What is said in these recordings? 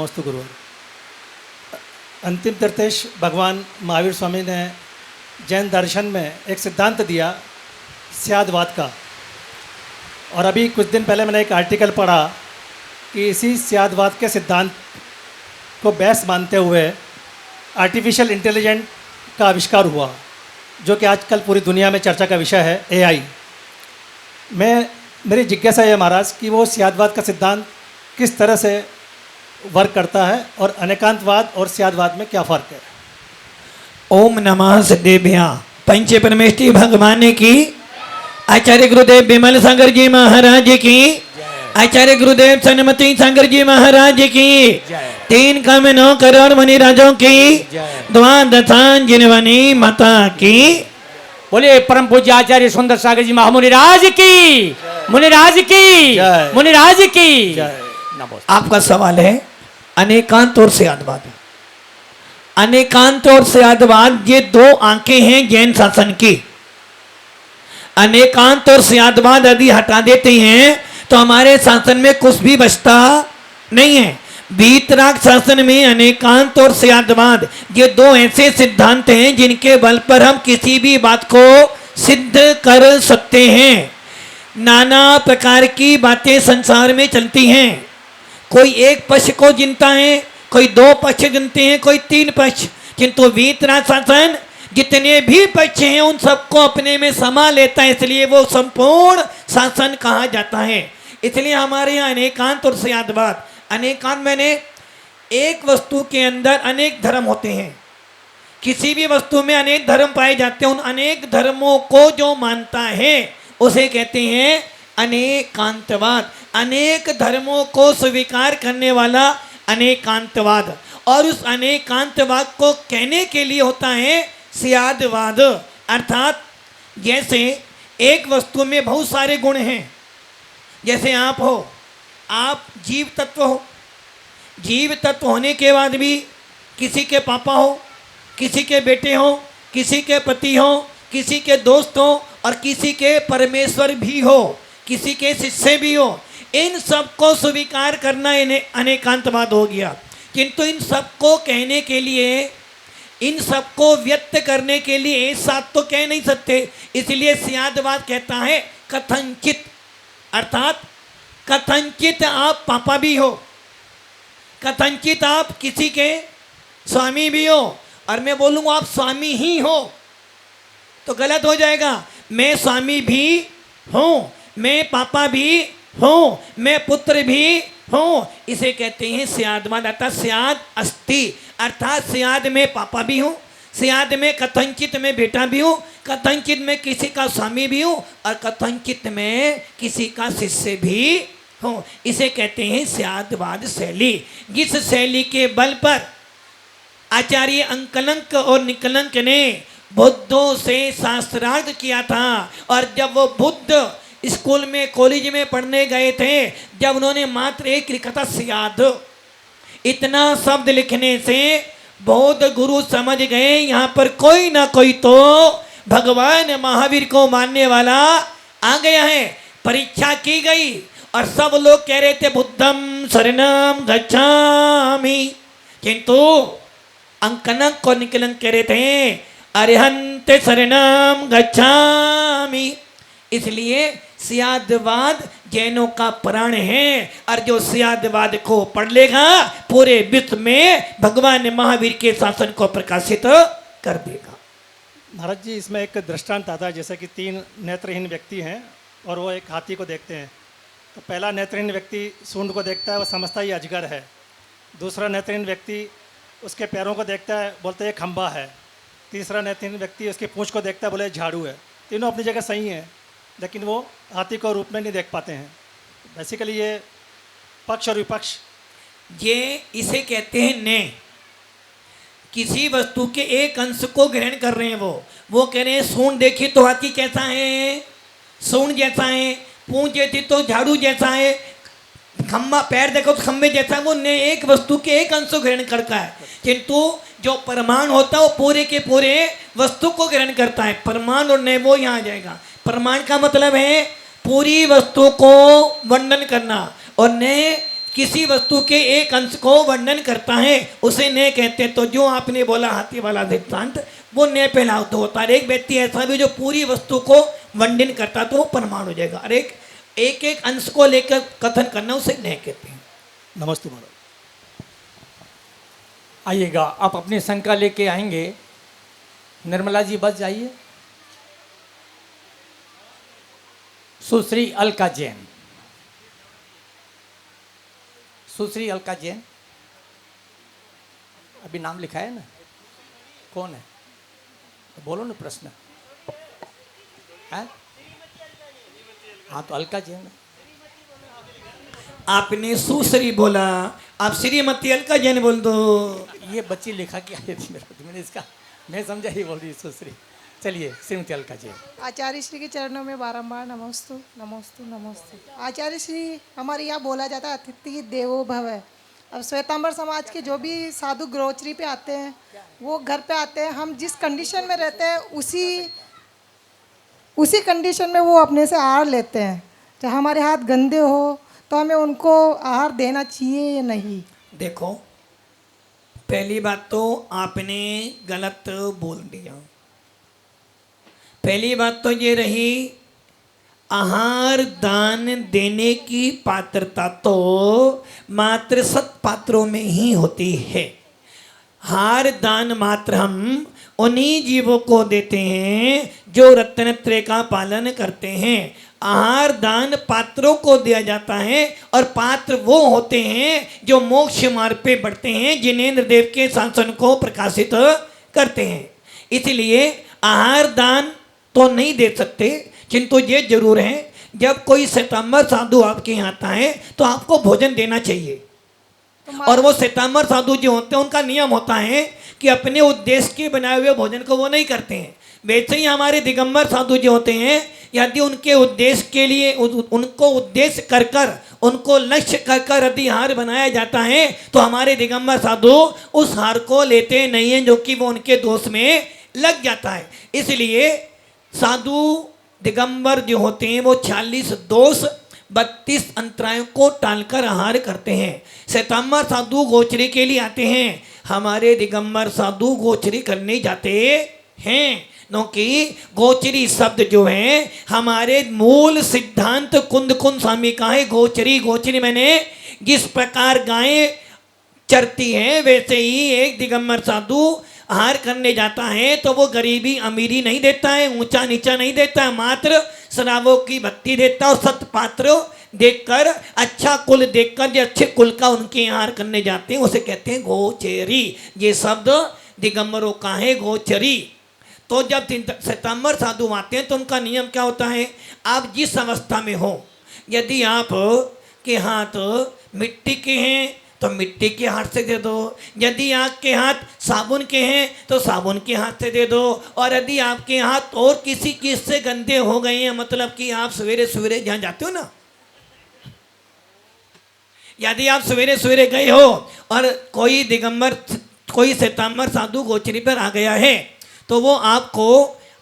नमस्ते गुरुवर। अंतिम निर्देश भगवान महावीर स्वामी ने जैन दर्शन में एक सिद्धांत दिया स्यादवाद का, और अभी कुछ दिन पहले मैंने एक आर्टिकल पढ़ा कि इसी स्यादवाद के सिद्धांत को बेस मानते हुए आर्टिफिशियल इंटेलिजेंट का आविष्कार हुआ, जो कि आजकल पूरी दुनिया में चर्चा का विषय है, एआई। मेरी जिज्ञासा है महाराज कि वो स्यादवाद का सिद्धांत किस तरह से वर्क करता है और अनेकांतवाद और स्यादवाद में क्या फ़र्क है। ओम नमः सिद्धेभ्या। पंच परमेष्टि भगवान की, आचार्य गुरुदेव विमल सागर जी महाराज की, आचार्य गुरुदेव सन्मति सागर जी महाराज की, 3 कम 9 करोड़ मुनिराजों की, द्वादशांजनवनी माता की। बोले परम पूज्य आचार्य सुंदर सागर जी महामुनिराज की, मुनिराज की, मुनिराज की। आपका सवाल है अनेकांत और स्यादवाद। अनेकांत और स्यादवाद ये 2 आंखें हैं जैन शासन की। अनेकांत और स्यादवाद यदि हटा देते हैं तो हमारे शासन में कुछ भी बचता नहीं है। वीतराग शासन में अनेकांत और स्यादवाद ये 2 ऐसे सिद्धांत हैं जिनके बल पर हम किसी भी बात को सिद्ध कर सकते हैं। नाना प्रकार की बातें संसार में चलती हैं। कोई एक पक्ष को गिनता है, कोई 2 पक्ष गिनते हैं, कोई 3 पक्ष, किंतु वीतराग शासन जितने भी पक्ष हैं उन सबको अपने में समा लेता है, इसलिए वो संपूर्ण शासन कहा जाता है। इसलिए हमारे यहाँ अनेकांत और स्यादवाद। अनेकांत मैंने एक वस्तु के अंदर अनेक धर्म होते हैं। किसी भी वस्तु में अनेक धर्म पाए जाते हैं। उन अनेक धर्मों को जो मानता है उसे कहते हैं अनेकांतवाद। अनेक धर्मों को स्वीकार करने वाला अनेकांतवाद। और उस अनेकांतवाद को कहने के लिए होता है स्यादवाद। अर्थात जैसे एक वस्तु में बहुत सारे गुण हैं। जैसे आप हो, आप जीव तत्व हो। जीव तत्व होने के बाद भी किसी के पापा हो, किसी के बेटे हो, किसी के पति हो, किसी के दोस्त हो और किसी के परमेश्वर भी हो, किसी के शिष्य भी हो। इन सबको स्वीकार करना इन्हें अनेकांतवाद हो गया। किंतु इन सबको कहने के लिए, इन सबको व्यक्त करने के लिए एक साथ तो कह नहीं सकते। इसलिए स्यादवाद कहता है कथनचित। अर्थात कथनचित आप पापा भी हो, कथनचित आप किसी के स्वामी भी हो, और मैं बोलूँगा आप स्वामी ही हो तो गलत हो जाएगा। मैं स्वामी भी हूँ, मैं पापा भी हूँ, मैं पुत्र भी हूँ। इसे कहते हैं स्यादवाद। अर्थात स्याद अस्ति। अर्थात स्याद में पापा भी हूँ, स्याद में कथनचित में बेटा भी हूँ, कथनचित में किसी का स्वामी भी हूँ और कथनचित में किसी का शिष्य भी हूँ। इसे कहते हैं स्यादवाद शैली। जिस शैली के बल पर आचार्य अंकलंक और निकलंक ने बुद्धों से शास्त्रार्थ किया था, और जब वो बुद्ध स्कूल में, कॉलेज में पढ़ने गए थे, जब उन्होंने मात्र एक लिखा था स्याद, इतना शब्द लिखने से बौद्ध गुरु समझ गए यहाँ पर कोई ना कोई तो भगवान महावीर को मानने वाला आ गया है। परीक्षा की गई और सब लोग कह रहे थे बुद्धम शरणम गच्छामि, किंतु अंकलंक और निकलंक कह रहे थे अरिहंत शरणम गच्छामि। इसलिए स्यादवाद जैनों का प्राण है, और जो स्यादवाद को पढ़ लेगा पूरे विश्व में भगवान महावीर के शासन को प्रकाशित कर देगा। महाराज जी, इसमें एक दृष्टांत आता है, जैसे कि 3 नेत्रहीन व्यक्ति हैं और वो एक हाथी को देखते हैं। तो पहला नेत्रहीन व्यक्ति सूंड को देखता है, वो समझता है ये अजगर है। दूसरा नेत्रहीन व्यक्ति उसके पैरों को देखता है, बोलता है ये खंबा है। तीसरा नेत्रहीन व्यक्ति उसकी पूंछ को देखता है, बोले झाड़ू है। तीनों अपनी जगह सही हैं, लेकिन वो हाथी को रूप में नहीं देख पाते हैं। बेसिकली ये पक्ष और विपक्ष, ये इसे कहते हैं ने। किसी वस्तु के एक अंश को ग्रहण कर रहे हैं। वो कह रहे हैं सूंड देखी तो हाथी कैसा है, सूंड जैसा है। पूंछ जैसी तो झाड़ू जैसा है। खम्बा, पैर देखो तो खम्बे जैसा है। वो ने एक वस्तु के एक अंश को ग्रहण करता है, किंतु जो परमाणु होता है वो पूरे के पूरे वस्तु को ग्रहण करता है। परमाणु और ने वो यहाँ आ जाएगा। प्रमाण का मतलब है पूरी वस्तु को वर्णन करना, और ने किसी वस्तु के एक अंश को वर्णन करता है उसे न्याय कहते हैं। तो जो आपने बोला हाथी वाला दृष्टांत वो न्याय पहलावत होता है। एक व्यक्ति ऐसा भी जो पूरी वस्तु को वर्णन करता तो वो प्रमाण हो जाएगा। और एक एक अंश को लेकर कथन करना उसे न्याय कहते हैं। नमस्ते महाराज। आइएगा, आप अपनी शंका लेके आएंगे। निर्मला जी बस जाइए। सुश्री अलका जैन, सुश्री अलका जैन, अभी नाम लिखा है ना, कौन है तो बोलो ना प्रश्न है। हाँ तो अलका जैन। आपने सुश्री बोला, आप श्रीमती अलका जैन बोल दो। ये बच्ची लिखा के आई थी मेरा, तो मैंने इसका मैं समझा ही बोल रही सुश्री। चलिए श्रीमती अलका जैन। आचार्य श्री के चरणों में बारंबार नमोस्तु नमोस्तु नमोस्तु। आचार्य श्री हमारे यहाँ बोला जाता है अतिथि देवो भव। अब श्वेतांबर समाज के जो भी साधु ग्रोचरी पे आते हैं वो घर पे आते हैं, हम जिस कंडीशन में रहते हैं उसी कंडीशन में वो अपने से आहार लेते हैं। चाहे हमारे हाथ गंदे हो तो हमें उनको आहार देना चाहिए या नहीं। देखो, पहली बात तो आपने गलत बोल दिया। पहली बात तो ये रही, आहार दान देने की पात्रता तो मात्र सत्पात्रों में ही होती है। हार दान मात्र हम उन्हीं जीवों को देते हैं जो रत्नत्रय का पालन करते हैं। आहार दान पात्रों को दिया जाता है और पात्र वो होते हैं जो मोक्ष मार्ग पे बढ़ते हैं, जिन्हें इंद्रदेव के शासन को प्रकाशित करते हैं। इसलिए आहार दान तो नहीं दे सकते, किंतु ये जरूर है जब कोई श्वेतांबर साधु आपके यहाँ आता है तो आपको भोजन देना चाहिए। और वो श्वेतांबर साधु जो होते हैं उनका नियम होता है कि अपने उद्देश्य के बनाए हुए भोजन को वो नहीं करते हैं। वैसे ही हमारे दिगंबर साधु जो होते हैं, यदि उनके उद्देश्य के लिए उनको उद्देश्य कर कर उनको लक्ष्य कर कर यदि हार बनाया जाता है तो हमारे दिगंबर साधु उस हार को लेते नहीं हैं, जो कि वो उनके दोष में लग जाता है। इसलिए साधु दिगंबर जो होते हैं वो 46 दोष 32 अंतरायों को टालकर आहार करते हैं। श्वेतांबर साधु गोचरी के लिए आते हैं, हमारे दिगंबर साधु गोचरी करने जाते हैं, क्योंकि गोचरी शब्द जो है हमारे मूल सिद्धांत कुंद कुंद स्वामी का है। गोचरी गोचरी मैंने जिस प्रकार गायें चरती हैं वैसे ही एक दिगंबर साधु आहार करने जाता है तो वो गरीबी अमीरी नहीं देता है, ऊंचा नीचा नहीं देता है, मात्र श्रावों की भक्ति देता है। और सत्पात्र देखकर, अच्छा कुल देखकर, जो अच्छे कुल का उनके आहार करने जाते हैं उसे कहते हैं गोचरी। ये शब्द दिगंबरों का है, गोचरी। तो जब श्वेतांबर साधु आते हैं तो उनका नियम क्या होता है, आप जिस अवस्था में हो, यदि आप के हाथ मिट्टी के हैं तो मिट्टी के हाथ से दे दो, यदि आपके हाथ साबुन के हैं तो साबुन के हाथ से दे दो, और यदि आपके हाथ और किसी चीज से गंदे हो गए हैं, मतलब कि आप सवेरे सवेरे जहाँ जाते हो ना, यदि आप सवेरे सवेरे गए हो और कोई दिगंबर कोई श्वेतांबर साधु गोचरी पर आ गया है तो वो आपको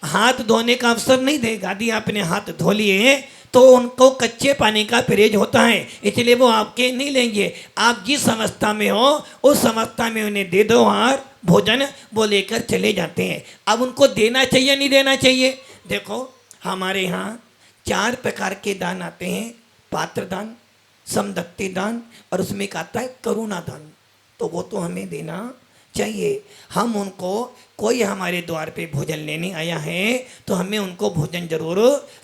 हाथ धोने का अवसर नहीं देगा। यदि आपने हाथ धो लिए तो उनको कच्चे पानी का परहेज होता है, इसलिए वो आपके नहीं लेंगे। आप जिस अवस्था में हो उस अवस्था में उन्हें दे दो आहार भोजन, वो लेकर चले जाते हैं। अब उनको देना चाहिए नहीं देना चाहिए, देखो हमारे यहाँ 4 प्रकार के दान आते हैं, पात्र दान, समदत्ति दान और उसमें एक आता है करुणा दान। तो वो तो हमें देना चाहिए। हम उनको, कोई हमारे द्वार पे भोजन लेने आया है तो हमें उनको भोजन जरूर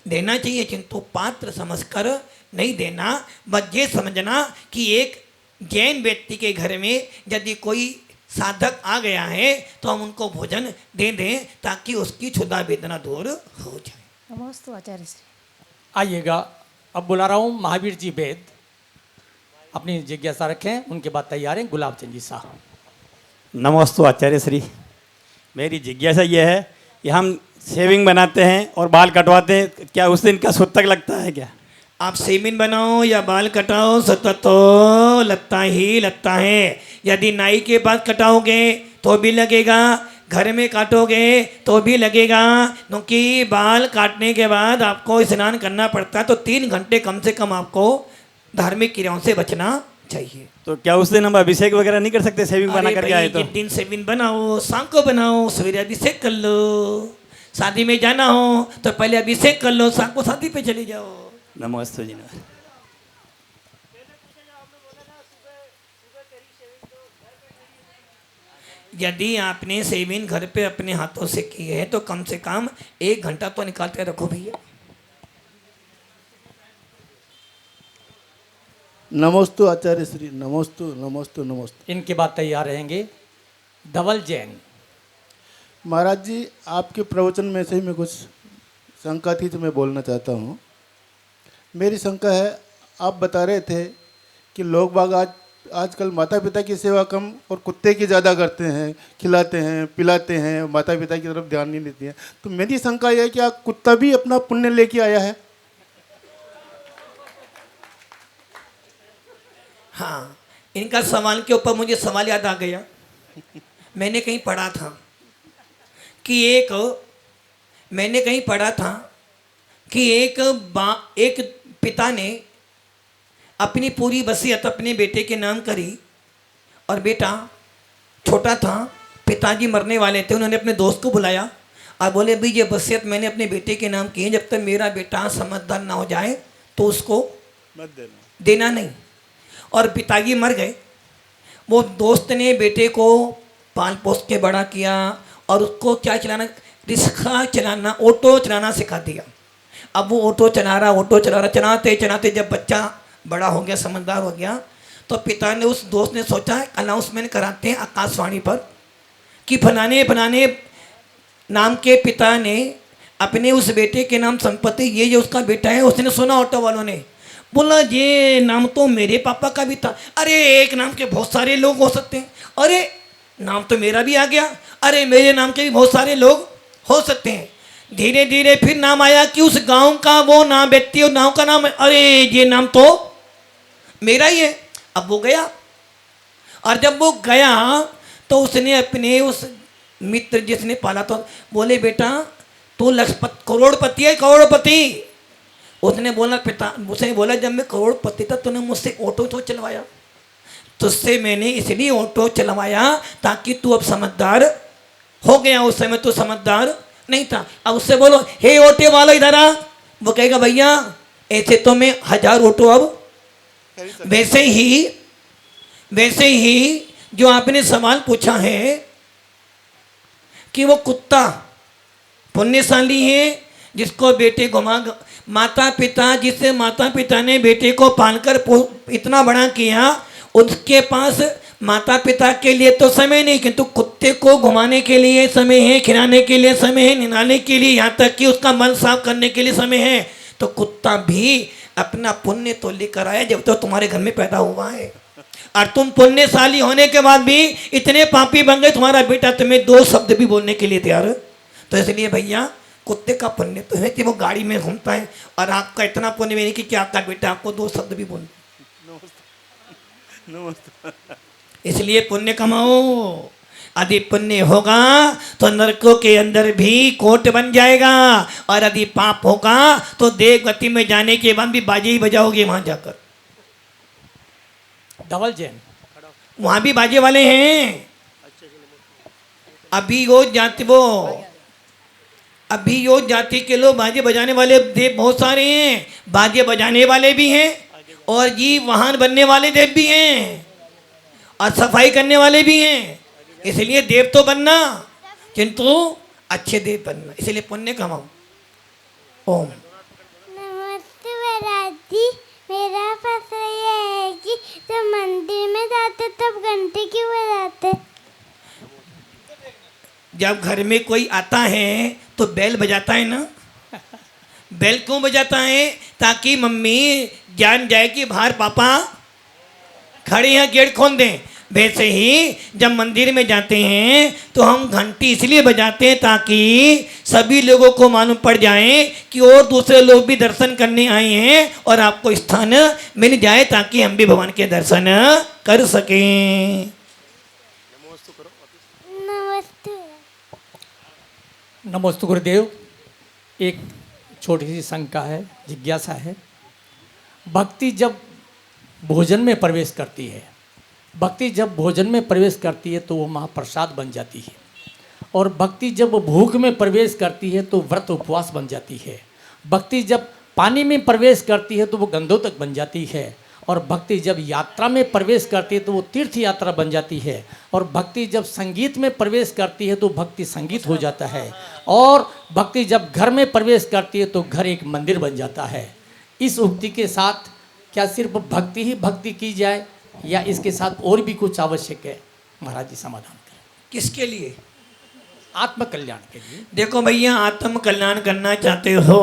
देना चाहिए, किंतु पात्र समझकर नहीं देना। बस ये समझना कि एक जैन व्यक्ति के घर में यदि कोई साधक आ गया है तो हम उनको भोजन दे दें ताकि उसकी क्षुधा वेदना दूर हो जाए। नमोस्तु आचार्य श्री। आइएगा, अब बुला रहा हूँ महावीर जी वेद, अपनी जिज्ञासा रखें, उनके बाद तैयार हैं गुलाब चंद जी साहब। नमोस्तु आचार्य श्री। मेरी जिज्ञासा यह है कि हम शेविंग बनाते हैं और बाल कटवाते हैं, क्या उस दिन का सूतक लगता है क्या? आप सेविंग बनाओ या बाल कटाओ, सतत तो लगता ही लगता है। यदि नाई के पास कटाओगे तो भी लगेगा, घर में काटोगे तो भी लगेगा, क्योंकि बाल काटने के बाद आपको स्नान करना पड़ता है। तो 3 घंटे कम से कम आपको धार्मिक क्रियाओं से बचना चाहिए। तो क्या उस दिन हम अभिषेक वगैरह नहीं कर सकते, सेविंग बना अरे करके भाई, आए तो? जिस दिन सेविन बनाओ शाम को बनाओ, सवेरे अभिषेक कर लो। शादी में जाना हो तो पहले अभिषेक कर लो, शाम को शादी पे चले जाओ। नमस्ते जी नमस्ते। यदि आपने सेविन घर पे अपने हाथों से की है तो कम से कम 1 घंटा तो निकाल के रखो भैया। नमोस्तु आचार्य श्री, नमोस्तु नमोस्तु नमोस्तु। इनके बाद तैयार रहेंगे धवल जैन। महाराज जी, आपके प्रवचन में से ही मैं कुछ शंका थी तो मैं बोलना चाहता हूँ। मेरी शंका है, आप बता रहे थे कि लोग बाग आजकल माता पिता की सेवा कम और कुत्ते की ज़्यादा करते हैं, खिलाते हैं पिलाते हैं, माता पिता की तरफ ध्यान नहीं देती हैं। तो मेरी शंका यह है कि आप कुत्ता भी अपना पुण्य लेके आया है? हाँ, इनका सवाल के ऊपर मुझे सवाल याद आ गया। मैंने कहीं पढ़ा था कि एक पिता ने अपनी पूरी वसीयत अपने बेटे के नाम करी, और बेटा छोटा था, पिताजी मरने वाले थे। उन्होंने अपने दोस्त को बुलाया और बोले, भाई ये वसीयत मैंने अपने बेटे के नाम की है, जब तक मेरा बेटा समझदार ना हो जाए तो उसको मत देना नहीं। और पिताजी मर गए। वो दोस्त ने बेटे को पाल पोस के बड़ा किया और उसको क्या चलाना, रिक्शा चलाना, ऑटो चलाना सिखा दिया। अब वो ऑटो चला रहा, चलाते चलाते जब बच्चा बड़ा हो गया, समझदार हो गया, तो पिता ने, उस दोस्त ने सोचा अनाउंसमेंट कराते हैं आकाशवाणी पर कि फलाने फलाने नाम के पिता ने अपने उस बेटे के नाम संपत्ति, ये उसका बेटा है। उसने सुना ऑटो वालों ने, बोला ये नाम तो मेरे पापा का भी था। अरे एक नाम के बहुत सारे लोग हो सकते हैं। अरे नाम तो मेरा भी आ गया। अरे मेरे नाम के भी बहुत सारे लोग हो सकते हैं। धीरे धीरे फिर नाम आया कि उस गांव का वो नाम व्यक्ति और नाम का नाम है। अरे ये नाम तो मेरा ही है। अब वो गया, और जब वो गया तो उसने अपने उस मित्र जिसने पाला था, बोले बेटा तू करोड़पति है, करोड़पति। उसने बोला जब मैं करोड़पति था तूने मुझसे ऑटो तो चलवाया, तुझसे मैंने इसलिए ऑटो चलवाया ताकि तू अब समझदार हो गया। उस समय तू समझदार नहीं था। अब उससे बोलो, हे ऑटो वाला इधर आ। वो कहेगा भैया ऐसे तो मैं 1000 ऑटो अब। वैसे ही जो आपने सवाल पूछा है कि वो कुत्ता पुण्यशाली है जिसको बेटे माता पिता ने बेटे को पालकर इतना बड़ा किया, उसके पास माता पिता के लिए तो समय नहीं, किंतु कुत्ते को घुमाने के लिए समय है, खिलाने के लिए समय है, निनाने के लिए, यहाँ तक कि उसका मन साफ करने के लिए समय है। तो कुत्ता भी अपना पुण्य तो लेकर आया जब तो तुम्हारे घर में पैदा हुआ है। और तुम पुण्यशाली होने के बाद भी इतने पापी बन गए, तुम्हारा बेटा तुम्हें 2 शब्द भी बोलने के लिए तैयार है। तो इसलिए भैया कुत्ते का पुण्य तो है कि वो गाड़ी में घूमता है, और आपका इतना पुण्य नहीं कि आपका बेटा आपको 2 शब्द भी बोले। इसलिए पुण्य कमाओ। यदि पुण्य होगा तो नरकों के अंदर भी कोट बन जाएगा, और यदि पाप होगा तो देवगति में जाने के बाद भी बाजे ही बजाओगे वहां जाकर। धवल जैन। वहां भी बाजे वाले हैं। अभी यो जाति के लोग बाजे बजाने वाले देव बहुत सारे हैं। बाजे बजाने वाले भी हैं, और जी वाहन बनने वाले देव भी हैं, और सफाई करने वाले भी हैं। इसलिए देव तो बनना, किंतु अच्छे देव बनना। इसलिए पुण्य कमाओ। ओम। नमस्ते महाराज जी, मेरा प्रश्न ये है कि जब मंदिर में जाते तब घंटे क्यों बजाते? जब घर में कोई आता है तो बेल बजाता है ना। बेल क्यों बजाता है? ताकि मम्मी जान जाए कि बाहर पापा खड़े हैं, गेट खोल दें। वैसे ही जब मंदिर में जाते हैं तो हम घंटी इसलिए बजाते हैं ताकि सभी लोगों को मालूम पड़ जाए कि और दूसरे लोग भी दर्शन करने आए हैं, और आपको स्थान मिल जाए ताकि हम भी भगवान के दर्शन कर सकें। नमस्ते। नमस्ते गुरुदेव। एक छोटी सी शंका है, जिज्ञासा है। भक्ति जब भोजन में प्रवेश करती है। भक्ति जब भोजन में प्रवेश करती है तो वो महाप्रसाद बन जाती है, और भक्ति जब भूख में प्रवेश करती है तो व्रत उपवास बन जाती है। भक्ति जब पानी में प्रवेश करती है तो वो गंधोदक बन जाती है, और भक्ति जब यात्रा में प्रवेश करती है तो वो तीर्थ यात्रा बन जाती है, और भक्ति जब संगीत में प्रवेश करती है तो भक्ति संगीत हो जाता है, और भक्ति जब घर में प्रवेश करती है तो घर एक मंदिर बन जाता है। इस उक्ति के साथ क्या सिर्फ भक्ति ही भक्ति की जाए या इसके साथ और भी कुछ आवश्यक है? महाराज जी समाधान करें। किसके लिए? आत्म कल्याण के लिए। देखो भैया, आत्म कल्याण करना चाहते हो,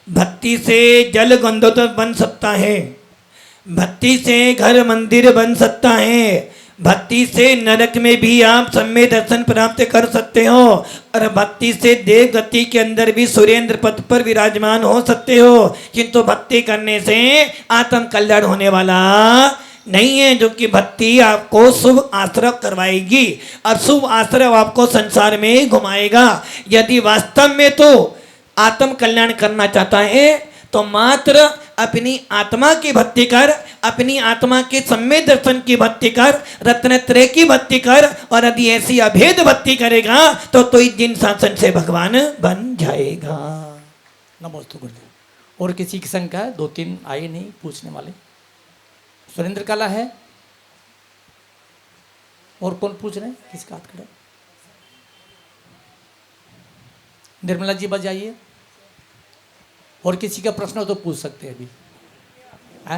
भक्ति से जल गंधोदक बन सकता है, भक्ति से घर मंदिर बन सकता है, भक्ति से नरक में भी आप सम्य दर्शन प्राप्त कर सकते हो, और भक्ति से देव गति के अंदर भी सुरेंद्र पद पर विराजमान हो सकते हो। किंतु भक्ति करने से आत्म कल्याण होने वाला नहीं है, जो कि भक्ति आपको शुभ आश्रय करवाएगी, और शुभ आश्रय आपको संसार में घुमाएगा। यदि वास्तव में तो आत्म कल्याण करना चाहता है तो मात्र अपनी आत्मा की भक्ति कर, अपनी आत्मा के सम्य दर्शन की भक्ति कर, रत्नत्रय की भक्ति कर, और यदि ऐसी अभेद भक्ति करेगा तो इस दिन शासन से भगवान बन जाएगा। नमोस्तु गुरुदेव। और किसी की शंका है? 2-3 आए नहीं पूछने वाले। सुरेंद्र कला है? और कौन पूछ रहे हैं? किसका हाथ खड़ा? निर्मला जी बजाइए। और किसी का प्रश्न हो तो पूछ सकते हैं अभी। है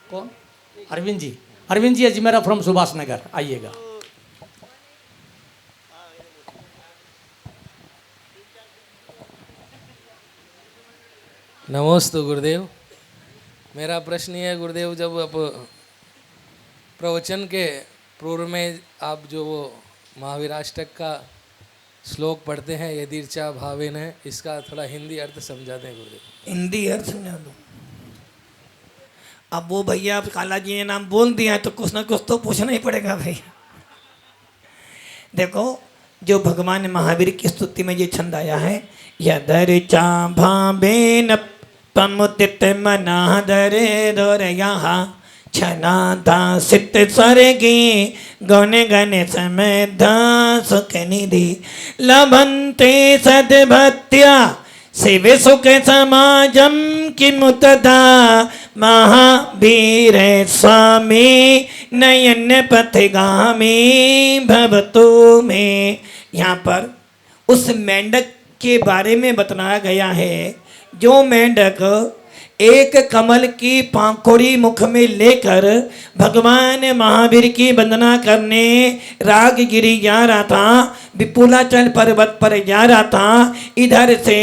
कौन? अरविंद जी। अरविंद जी अजमेरा फ्रॉम सुभाष नगर, आइएगा। नमस्ते गुरुदेव। मेरा प्रश्न ये है गुरुदेव, जब आप प्रवचन के पूर्व में आप जो वो महावीराष्टक का श्लोक पढ़ते हैं, यदीर्चा भावेन, इसका थोड़ा हिंदी अर्थ समझा दें गुरुदेव। हिंदी अर्थ समझा दो। अब वो भैया, अब काला जी ने नाम बोल दिया तो कुछ ना कुछ तो पूछना ही पड़ेगा भैया। देखो, जो भगवान महावीर की स्तुति में ये छंद आया है, यदर्चा भावेन पमुदित मनादरे दोरया छनादा सित स्वर्गी गुण गण समधा सुख निधि लभन्ते सद्भक्त्या शिव सुख समाजम किमुतदा महावीर स्वामी नयन पथगामी भवतु में। यहाँ पर उस मेंढक के बारे में बताया गया है, जो मेंढक एक कमल की पाखुड़ी मुख में लेकर भगवान महावीर की वंदना करने रागगिरी जा रहा था, विपुलाचल पर्वत पर जा रहा था। इधर से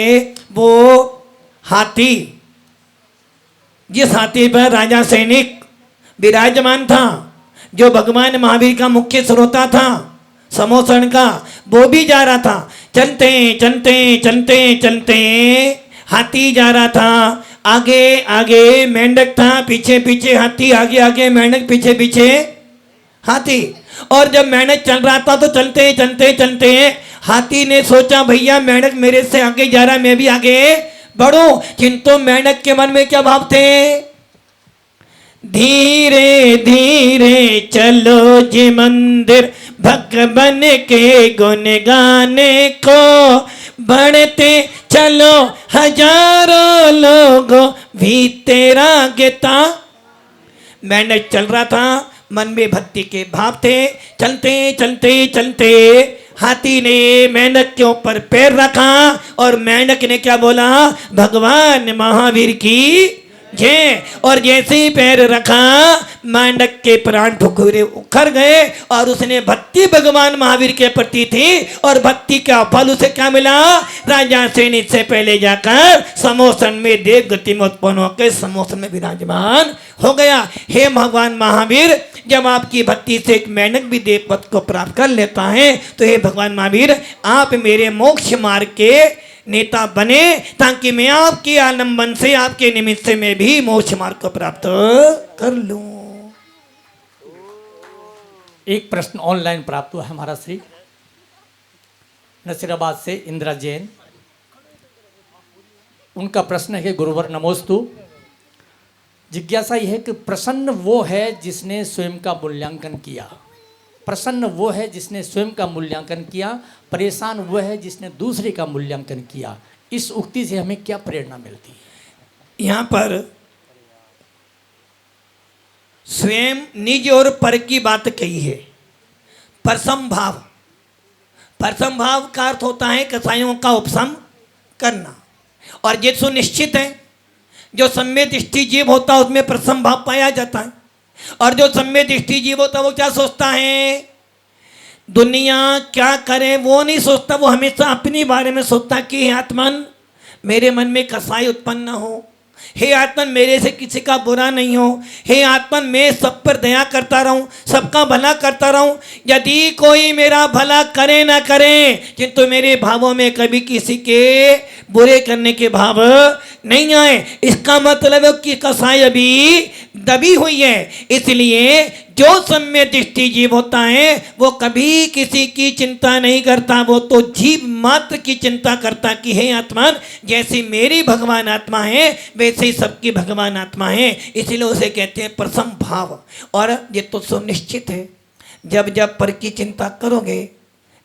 वो हाथी, जिस हाथी पर राजा सैनिक विराजमान था, जो भगवान महावीर का मुख्य श्रोता था समोसन का, वो भी जा रहा था। चलते चलते चलते चलते हाथी जा रहा था, आगे आगे मेंढक था, पीछे पीछे हाथी, आगे आगे मेंढक, पीछे पीछे हाथी। और जब मेंढक चल रहा था तो चलते चलते चलते हाथी ने सोचा, भैया मेंढक मेरे से आगे जा रहा, मैं भी आगे बढ़ूं। किंतु मेंढक के मन में क्या भाव थे? धीरे धीरे चलो जी मंदिर भगवान के गुण गाने को, बढ़ते चलो हजारों लोगों भी तेरा गीता। मेंढक चल रहा था, मन में भक्ति के भाव थे। चलते चलते चलते हाथी ने मेंढक के ऊपर पैर रखा और मेंढक ने क्या बोला? भगवान महावीर की जय। और जैसे ही पैर रखा, मेंढक के प्राण ठुकरे उखड़ गए और उसने भक्ति भगवान महावीर के प्रति थी, और भक्ति का फल उसे क्या मिला? राजा सैनिक से पहले जाकर समोसन में देव गति में उत्पन्न होकर समोसन में विराजमान हो गया। हे भगवान महावीर, जब आपकी भक्ति से एक मेंढक भी देव पद को प्राप्त कर लेता है, तो हे भगवान महावीर, आप मेरे मोक्ष मार्ग के नेता बने, ताकि मैं आपके आलम्बन से, आपके निमित्त से मैं भी मोक्ष मार्ग को प्राप्त कर लूं। एक प्रश्न ऑनलाइन प्राप्त हुआ है हमारा श्री नसीराबाद से इंदिरा जैन। उनका प्रश्न है कि गुरुवर नमोस्तु, जिज्ञासा यह है कि प्रसन्न वो है जिसने स्वयं का मूल्यांकन किया, प्रसन्न वो है जिसने स्वयं का मूल्यांकन किया, परेशान वो है जिसने दूसरे का मूल्यांकन किया। इस उक्ति से हमें क्या प्रेरणा मिलती है? यहाँ पर स्वयं निज और पर की बात कही है। परसम भाव, परसम भाव का अर्थ होता है कसायों का उपशम करना, और ये सुनिश्चित है जो सम्य दृष्टि जीव होता है उसमें प्रसम भाव पाया जाता है। और जो सम्य दृष्टि जीव होता है वो क्या सोचता है, दुनिया क्या करे वो नहीं सोचता, वो हमेशा अपने बारे में सोचता कि हे आत्मन मेरे मन में कसाई उत्पन्न न हो, हे आत्मन मेरे से किसी का बुरा नहीं हो, हे आत्मन मैं सब पर दया करता रहूं, सबका भला करता रहूं। यदि कोई मेरा भला करे ना करे किंतु मेरे भावों में कभी किसी के बुरे करने के भाव नहीं आए, इसका मतलब है कि कसाई अभी दबी हुई है। इसलिए जो सम्य दृष्टि जीव होता है वो कभी किसी की चिंता नहीं करता, वो तो जीव मात्र की चिंता करता कि हे आत्मा जैसी मेरी भगवान आत्मा है वैसे ही सबकी भगवान आत्मा है। इसलिए उसे कहते हैं प्रसम भाव। और ये तो सुनिश्चित है जब जब पर की चिंता करोगे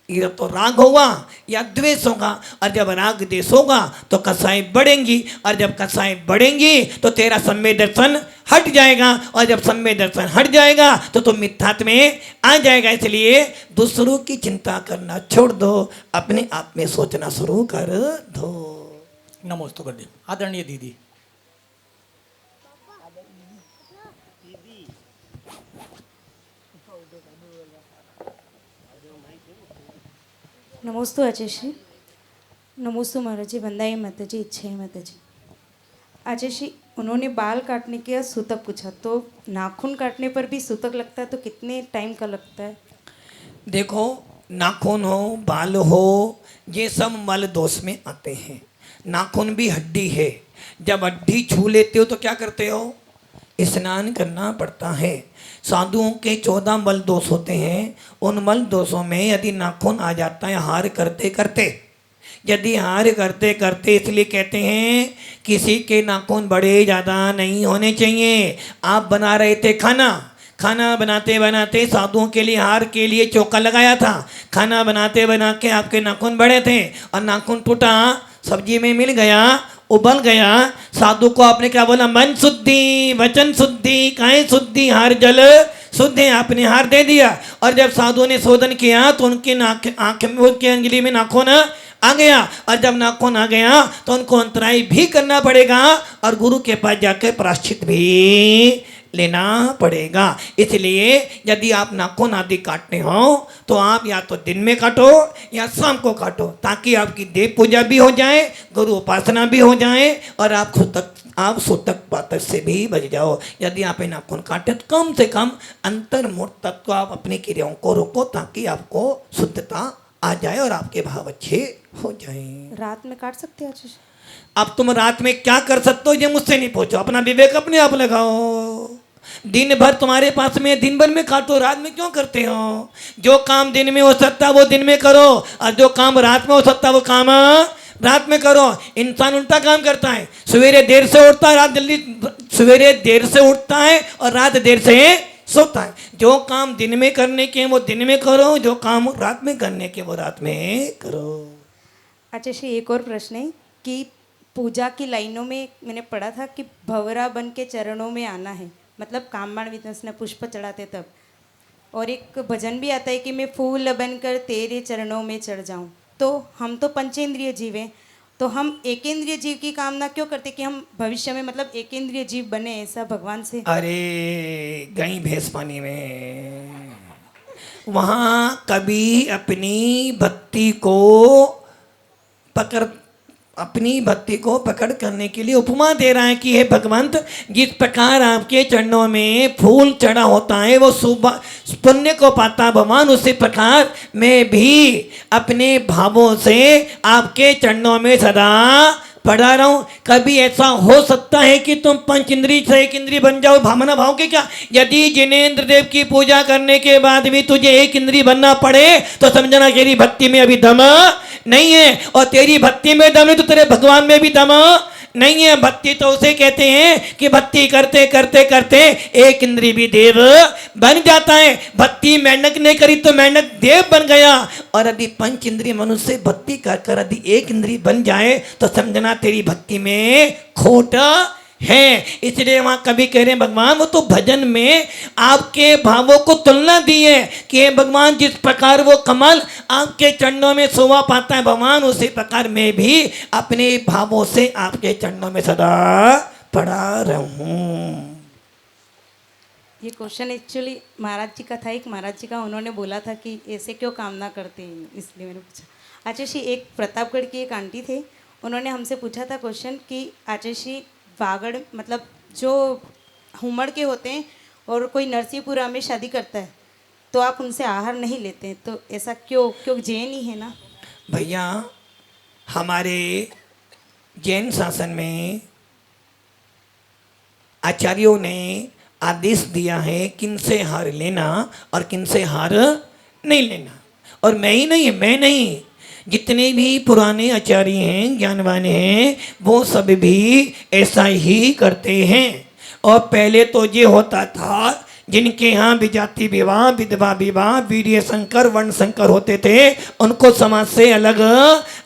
या तो राग होगा या द्वेष होगा, और जब राग द्वेष होगा तो कसाई बढ़ेंगी, और जब कसाई बढ़ेंगी तो तेरा सम्य दर्शन हट जाएगा, और जब सम्य दर्शन हट जाएगा तो तुम मिथ्यात्व में आ जाएगा। इसलिए दूसरों की चिंता करना छोड़ दो, अपने आप में सोचना शुरू कर दो। नमोस्तु कर दे आदरणीय दीदी। नमोस्तु आचार्य श्री। नमोस्तु महाराज जी, वंदाई माता जी, इच्छा माता जी। आचार्य श्री, उन्होंने बाल काटने के सूतक पूछा, तो नाखून काटने पर भी सूतक लगता है तो कितने टाइम का लगता है? देखो नाखून हो बाल हो ये सब मल दोष में आते हैं। नाखून भी हड्डी है, जब हड्डी छू लेते हो तो क्या करते हो, स्नान करना पड़ता है। साधुओं के 14 मल दोष होते हैं, उन मल दोषों में यदि नाखून आ जाता है हार करते करते, यदि हार करते करते, इसलिए कहते हैं किसी के नाखून बड़े ज़्यादा नहीं होने चाहिए। आप बना रहे थे खाना, खाना बनाते बनाते साधुओं के लिए हार के लिए चौका लगाया था, खाना बनाते बना के आपके नाखून बड़े थे और नाखून टूटा, सब्जी में मिल गया, उबल गया। साधु को आपने क्या बोला, मन शुद्धि वचन शुद्धि काय शुद्धि हार जल शुद्ध है, आपने हार दे दिया। और जब साधुओं ने शोधन किया तो उनके आँख में, उनकी अंजलि में नाखून आ गया, और जब नाखून आ गया तो उनको अंतराय भी करना पड़ेगा और गुरु के पास जाकर प्रायश्चित भी लेना पड़ेगा। इसलिए यदि आप नाखून आदि काटने हो तो आप या तो दिन में काटो या शाम को काटो, ताकि आपकी देव पूजा भी हो जाए, गुरु उपासना भी हो जाए, और आप सूतक पातक से भी बच जाओ। यदि आप नाखून काटे तो कम से कम अंतर्मुख तक तो आप अपनी क्रियाओं को रोको, ताकि आपको शुद्धता आ जाए और आपके भाव अच्छे हो जाएं। रात में काट सकते हैं आचार्य? अब तुम रात में क्या कर सकते हो ये मुझसे नहीं पूछो, अपना विवेक अपने आप लगाओ। दिन भर तुम्हारे पास में, दिन भर में काटो, रात में क्यों करते हो? जो काम दिन में हो सकता है वो दिन में करो, और जो काम रात में हो सकता है वो काम रात में करो। इंसान उल्टा काम करता है, सवेरे देर से उठता है, रात जल्दी, सवेरे देर से उठता है और रात देर से सोता है। जो काम दिन में करने के वो दिन में करो, जो काम रात में करने के वो रात में करो। अच्छा श्री, एक और प्रश्न है कि पूजा की लाइनों में मैंने पढ़ा था कि भंवरा बन के चरणों में आना है, मतलब कामबाण विध्वंस ने पुष्प चढ़ाते तब, और एक भजन भी आता है कि मैं फूल बनकर तेरे चरणों में चढ़ जाऊं। तो हम तो पंचेंद्रिय जीव हैं, तो हम एकेंद्रिय जीव की कामना क्यों करते कि हम भविष्य में मतलब एकेंद्रिय जीव बने, ऐसा भगवान से? अरे गई भैंस पानी में, वहाँ कभी अपनी भक्ति को पकड़ करने के लिए उपमा दे रहा है कि हे भगवंत, जिस प्रकार आपके चरणों में फूल चढ़ा होता है वो सुबह पुण्य को पाता भगवान, उसी प्रकार मैं भी अपने भावों से आपके चरणों में सदा पढ़ा रहा हूँ। कभी ऐसा हो सकता है कि तुम पंच इंद्रिय से एक इंद्रिय बन जाओ, भावना भाव के क्या? यदि जिनेंद्र देव की पूजा करने के बाद भी तुझे एक इंद्रिय बनना पड़े तो समझना तेरी भक्ति में अभी दम नहीं है, और तेरी भक्ति में दम नहीं तो तेरे भगवान में भी दम नहीं है। भक्ति तो उसे कहते हैं कि भक्ति करते करते करते एक इंद्री भी देव बन जाता है। भक्ति मेंढक ने करी तो मेंढक देव बन गया। और यदि पंच इंद्रिय मनुष्य भक्ति कर कर यदि एक इंद्री बन जाए तो समझना तेरी भक्ति में खोट है। इसलिए वहां कभी कह रहे हैं भगवान वो तो भजन में आपके भावों को तुलना दी है कि हे भगवान जिस प्रकार वो कमल आपके चरणों में शोभा पाता है भगवान उसी प्रकार मैं भी अपने भावों से आपके चरणों में सदा पड़ा रहूं। ये क्वेश्चन एक्चुअली महाराज जी का था। एक महाराज जी का उन्होंने बोला था कि ऐसे क्यों कामना करते हैं, इसलिए मैंने पूछा। आचार्य एक प्रतापगढ़ की एक आंटी थे, उन्होंने हमसे पूछा था क्वेश्चन कि आचार्य वागड़ मतलब जो हुमड़ के होते हैं और कोई नरसिंहपुरा में शादी करता है तो आप उनसे आहार नहीं लेते हैं, तो ऐसा क्यों? क्यों जैन ही है ना भैया। हमारे जैन शासन में आचार्यों ने आदेश दिया है किनसे हार लेना और किनसे हार नहीं लेना। और मैं नहीं जितने भी पुराने आचार्य हैं ज्ञानवान हैं वो सब भी ऐसा ही करते हैं। और पहले तो ये होता था जिनके यहाँ विजाति विवाह विधवा विवाह वीर्य संकर वर्ण संकर होते थे उनको समाज से अलग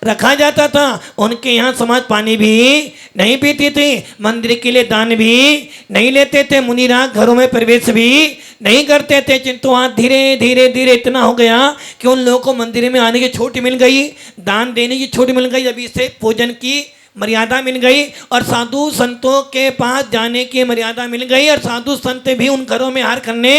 रखा जाता था। उनके यहाँ समाज पानी भी नहीं पीती थी, मंदिर के लिए दान भी नहीं लेते थे, मुनिराग घरों में प्रवेश भी नहीं करते थे। किंतु आज धीरे धीरे धीरे इतना हो गया कि उन लोगों को मंदिर में आने की छूट मिल गई, दान देने की छूट मिल गई, अभी से भोजन की मर्यादा मिल गई और साधु संतों के पास जाने की मर्यादा मिल गई और साधु संत भी उन घरों में आहार करने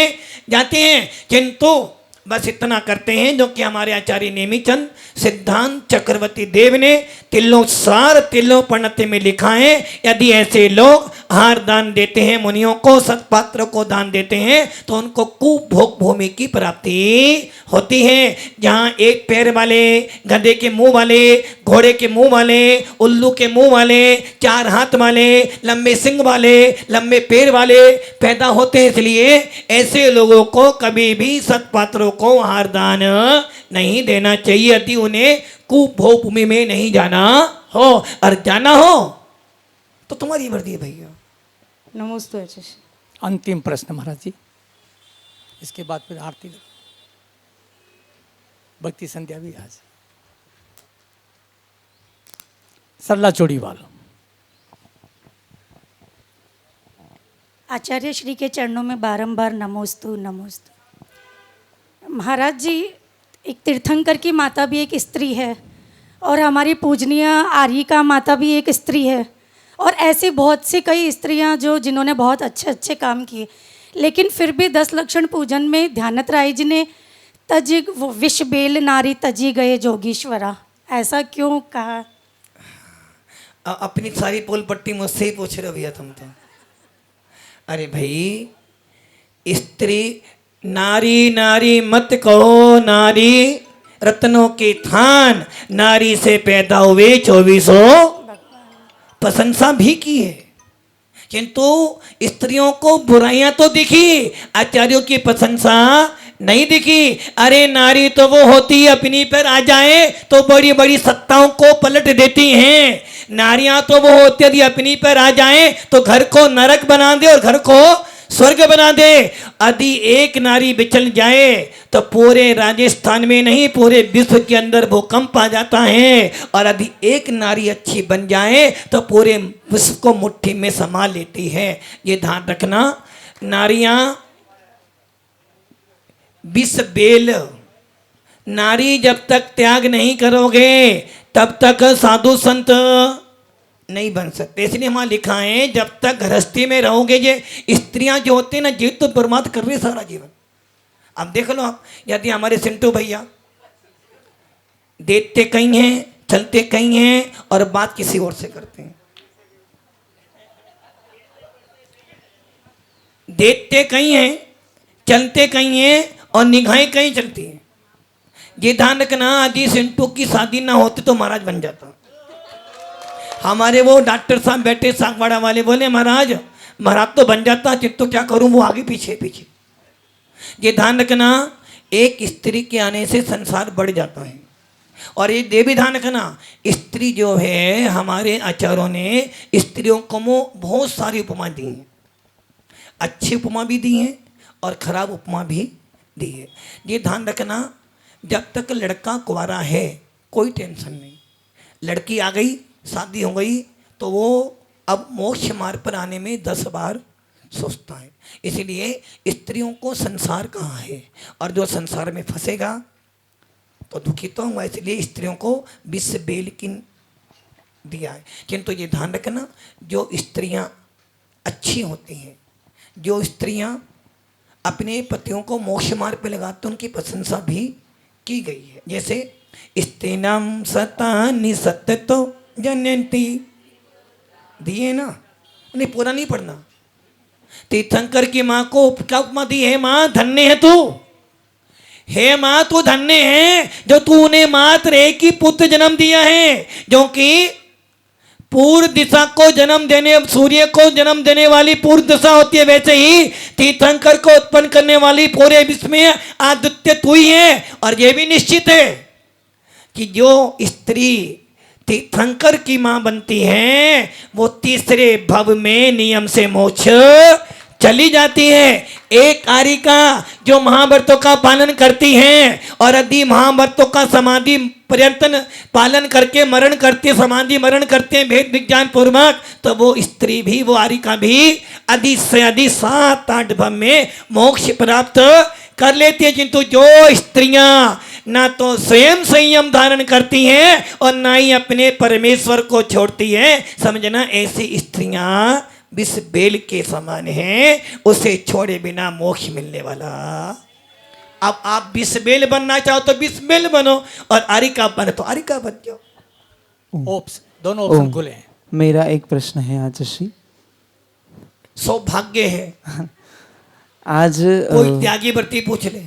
जाते हैं। किंतु बस इतना करते हैं जो कि हमारे आचार्य नेमीचंद सिद्धांत चक्रवर्ती देव ने तिल्लोसार तिल्लोपनति में लिखा है, यदि ऐसे लोग आहार दान देते हैं मुनियों को सत्पात्र को दान देते हैं तो उनको कुभोग भूमि की प्राप्ति होती है। जहाँ एक पैर वाले गधे के मुंह वाले घोड़े के मुंह वाले उल्लू के मुंह वाले चार हाथ वाले लंबे सिंग वाले लंबे पैर वाले पैदा होते हैं, इसलिए ऐसे लोगों को कभी भी सत्पात्रों को आहार दान नहीं देना चाहिए यदि उन्हें कुभोग भूमि में नहीं जाना हो। और जाना हो तो तुम्हारी मर्जी है भैया। नमस्ते आचार्य। अंतिम प्रश्न महाराज जी, इसके बाद फिर आरती भक्ति संध्या भी आज। सरला चोड़ीवाल। आचार्य श्री के चरणों में बारंबार नमोस्तु नमोस्तु। महाराज जी, एक तीर्थंकर की माता भी एक स्त्री है और हमारी पूजनीय आर्यिका माता भी एक स्त्री है और ऐसी बहुत सी कई स्त्रियां जो जिन्होंने बहुत अच्छे अच्छे काम किए, लेकिन फिर भी 10 लक्षण पूजन में ध्यानत राय जी ने तजी विष बेल नारी तजी गए जोगीश्वरा, ऐसा क्यों कहा? अपनी सारी पोल पट्टी मुझसे ही पूछ रहे हो भैया तुम तो। अरे भाई, स्त्री नारी नारी मत कहो, नारी रत्नों की थान, नारी से पैदा हुए 2400 प्रशंसा भी की है, किंतु स्त्रियों को बुराइयां तो दिखी, आचार्यों की प्रशंसा नहीं दिखी। अरे नारी तो वो होती है अपनी पर आ जाए तो बड़ी बड़ी सत्ताओं को पलट देती हैं। नारियां तो वो होती यदि अपनी पर आ जाए तो घर को नरक बना दे और घर को स्वर्ग बना दे। यदि एक नारी बिचल जाए तो पूरे राजस्थान में नहीं पूरे विश्व के अंदर भूकंप आ जाता है, और यदि एक नारी अच्छी बन जाए तो पूरे विश्व को मुट्ठी में समा लेती है। ये ध्यान रखना। नारियां विष बेल, नारी जब तक त्याग नहीं करोगे तब तक साधु संत नहीं बन सकते। इसलिए वहां लिखा है जब तक गृहस्थी में रहोगे, ये स्त्रियां जो होती है ना जीव तो बर्बाद कर रही है सारा जीवन। अब देख लो आप, यदि हमारे सिंटू भैया देखते कहीं हैं चलते कहीं हैं और बात किसी और से करते हैं, देखते कहीं हैं चलते कहीं हैं और निगाहें कहीं चलती हैं। ये ध्यान रखना, यदि सिंटू की शादी ना होती तो महाराज बन जाता। हमारे वो डॉक्टर साहब बैठे सागवाड़ा वाले बोले महाराज तो बन जाता, चित्तो क्या करूं, वो आगे पीछे पीछे। ये ध्यान रखना, एक स्त्री के आने से संसार बढ़ जाता है। और ये दे भी ध्यान रखना, स्त्री जो है हमारे आचार्यों ने स्त्रियों को बहुत सारी उपमा दी हैं, अच्छी उपमा भी दी हैं और खराब उपमा भी दी है। ये ध्यान रखना, जब तक लड़का कुंवारा है कोई टेंशन नहीं, लड़की आ गई शादी हो गई तो वो अब मोक्ष मार्ग पर आने में 10 बार सोचता है। इसलिए स्त्रियों को संसार कहाँ है, और जो संसार में फंसेगा तो दुखी तो हुआ, इसलिए स्त्रियों को विष बेल किन दिया है। किंतु ये ध्यान रखना, जो स्त्रियां अच्छी होती हैं, जो स्त्रियां अपने पतियों को मोक्ष मार्ग पे लगाते उनकी प्रशंसा भी की गई है। जैसे स्त्रीणाम सतानि सत्तो जनयन्ति, दिए ना, नहीं पूरा नहीं पढ़ना। तीर्थंकर की माँ को क्या उपमा दी है, माँ धन्य है तू, हे माँ तू धन्य है जो तूने मात्र एक ही पुत्र जन्म दिया है, जो कि पूर्व दिशा को जन्म देने, सूर्य को जन्म देने वाली पूर्व दिशा होती है, वैसे ही तीर्थंकर को उत्पन्न करने वाली पूरे विश्व में आदित्य तू ही है। और यह भी निश्चित है कि जो स्त्री तीर्थंकर की मां बनती है वो तीसरे भव में नियम से मोक्ष चली जाती है। एक आरिका जो महाव्रतों का पालन करती हैं और यदि महाव्रतों का समाधि पर्यंतन पालन करके मरण करते, समाधि मरण करते हैं भेद विज्ञान पूर्वक, तो वो स्त्री भी, वो आरिका भी अधिक से अधिक 7-8 भव में मोक्ष प्राप्त कर लेती है। किंतु जो स्त्रियां ना तो स्वयं संयम धारण करती हैं और ना ही अपने परमेश्वर को छोड़ती हैं, समझना ऐसी स्त्रियां विष बेल के समान हैं, उसे छोड़े बिना मोक्ष मिलने वाला। अब आप विष बेल बनना चाहो तो विष बेल बनो, और आरिका बनो तो आरिका बन जाओ। दोनों ऑप्शन खुले हैं। मेरा एक प्रश्न है आचार्य, सौभाग्य है आज कोई त्यागी व्रती पूछ ले।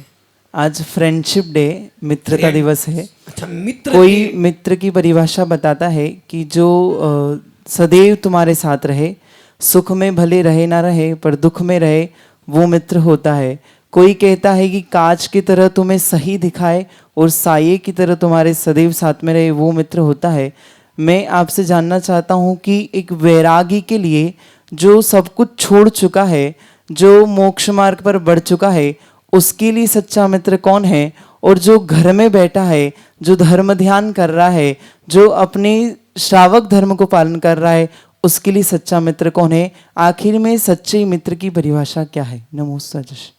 आज फ्रेंडशिप डे, मित्रता दिवस है। अच्छा, मित्र कोई मित्र की परिभाषा बताता है कि जो सदैव तुम्हारे साथ रहे, सुख में भले रहे ना रहे पर दुख में रहे, वो मित्र होता है। कोई कहता है कि कांच की तरह तुम्हें सही दिखाए और साये की तरह तुम्हारे सदैव साथ में रहे, वो मित्र होता है। मैं आपसे जानना चाहता हूँ कि एक वैरागी के लिए जो सब कुछ छोड़ चुका है, जो मोक्ष मार्ग पर बढ़ चुका है, उसके लिए सच्चा मित्र कौन है? और जो घर में बैठा है, जो धर्म ध्यान कर रहा है, जो अपने श्रावक धर्म को पालन कर रहा है, उसके लिए सच्चा मित्र कौन है? आखिर में सच्चे मित्र की परिभाषा क्या है? नमोस्तु आचार्य।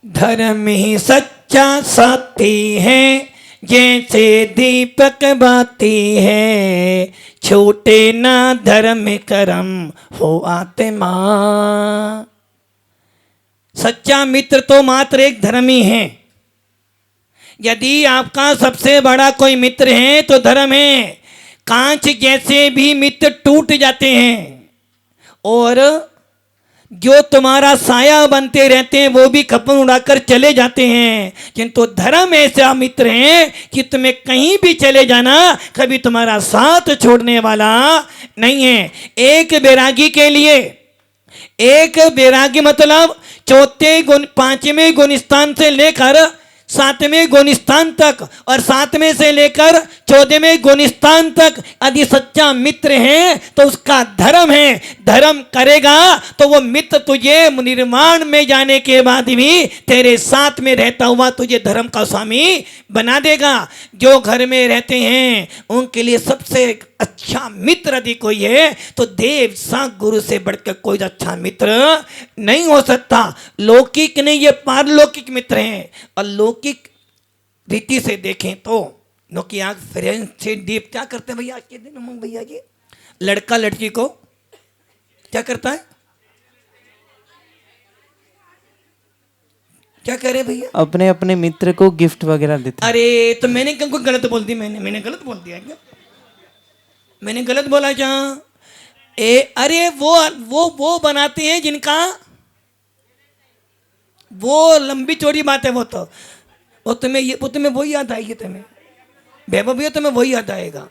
धर्म ही सच्चा साथी है, जैसे दीपक बाती है, छूटे ना धर्म करम हो आत्मा। सच्चा मित्र तो मात्र एक धर्मी है। यदि आपका सबसे बड़ा कोई मित्र है तो धर्म है। कांच जैसे भी मित्र टूट जाते हैं और जो तुम्हारा साया बनते रहते हैं वो भी कपन उड़ाकर चले जाते हैं, किंतु धर्म ऐसा मित्र है कि तुम्हें कहीं भी चले जाना कभी तुम्हारा साथ छोड़ने वाला नहीं है। एक बैरागी के लिए, एक बैरागी मतलब चौथे गुण, 5वें गुणस्थान से लेकर 7वें गुणस्थान तक और 7वें से लेकर 14वें गुणस्थान तक यदि सच्चा मित्र है तो उसका धर्म है। धर्म करेगा तो वो मित्र तुझे निर्माण में जाने के बाद भी तेरे साथ में रहता हुआ तुझे धर्म का स्वामी बना देगा। जो घर में रहते हैं उनके लिए सबसे अच्छा मित्र यदि कोई है तो देव सा गुरु से बढ़कर कोई अच्छा मित्र नहीं हो सकता। लौकिक नहीं, ये पारलौकिक मित्र हैं। और लौकिक रीति से देखें तो नौकी आग फ्रेंडशिप क्या करते हैं भैया आज के दिन में? भैया जी, लड़का लड़की को क्या करता है? क्या कह रहे भैया? अपने अपने मित्र को गिफ्ट वगैरह देते। अरे तो मैंने क्या गलत बोल दी? मैंने गलत बोल दिया क्या? मैंने गलत बोला क्या? अरे वो बनाते हैं जिनका, वो लंबी चौड़ी बात है। वो तुम्हें वही याद आएगी। तुम्हें वैभव भैया तुम्हें वही याद आएगा।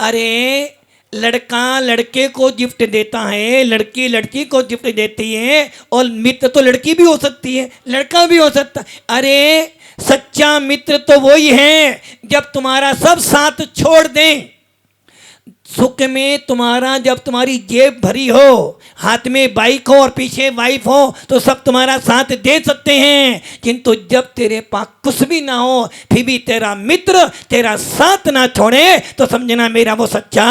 अरे लड़का लड़के को गिफ्ट देता है, लड़की लड़की को गिफ्ट देती है, और मित्र तो लड़की भी हो सकती है, लड़का भी हो सकता है। अरे सच्चा मित्र तो वही है जब तुम्हारा सब साथ छोड़ दें। सुख में तुम्हारा जब तुम्हारी जेब भरी हो, हाथ में बाइक हो और पीछे वाइफ हो, तो सब तुम्हारा साथ दे सकते हैं। किंतु जब तेरे पास कुछ भी ना हो, फिर भी तेरा मित्र तेरा साथ ना छोड़े, तो समझना मेरा वो सच्चा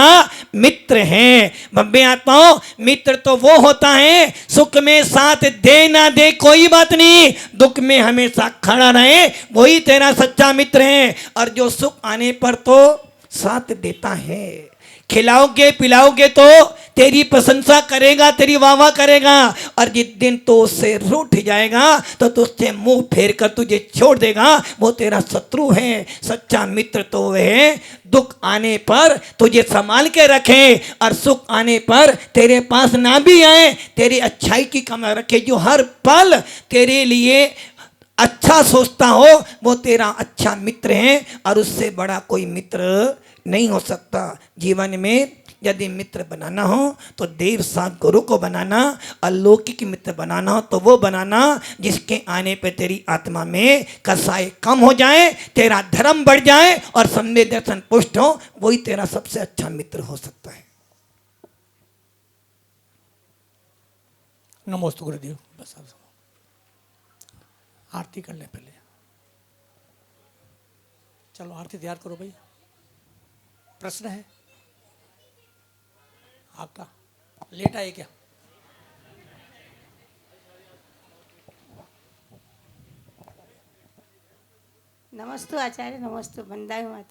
मित्र है। बब्बे आत्माओं, मित्र तो वो होता है सुख में साथ दे ना दे कोई बात नहीं, दुख में हमेशा खड़ा रहे, वही तेरा सच्चा मित्र है। और जो सुख आने पर तो साथ देता है, खिलाओगे पिलाओगे तो तेरी प्रशंसा करेगा, तेरी वाह करेगा। और जिस दिन तो उससे रूठ जाएगा तो तुझसे मुंह फेर कर तुझे छोड़ देगा, वो तेरा शत्रु है। सच्चा मित्र तो वह है दुख आने पर तुझे संभाल के रखे, और सुख आने पर तेरे पास ना भी आए, तेरी अच्छाई की कामना रखे। जो हर पल तेरे लिए अच्छा सोचता हो, वो तेरा अच्छा मित्र है, और उससे बड़ा कोई मित्र नहीं हो सकता। जीवन में यदि मित्र बनाना हो तो देव साथ गुरु को बनाना, अलौकिक मित्र बनाना हो तो वो बनाना जिसके आने पे तेरी आत्मा में कसाई कम हो जाए, तेरा धर्म बढ़ जाए और सम्य दर्शन पुष्ट हो, वही तेरा सबसे अच्छा मित्र हो सकता है। नमोस्तु गुरुदेव। बस आप आरती कर ले पहले। चलो आरती तैयार करो भाई। प्रश्न है आपका? लेट आए क्या? नमस्ते आचार्य, नमस्ते, वंदे मातरम।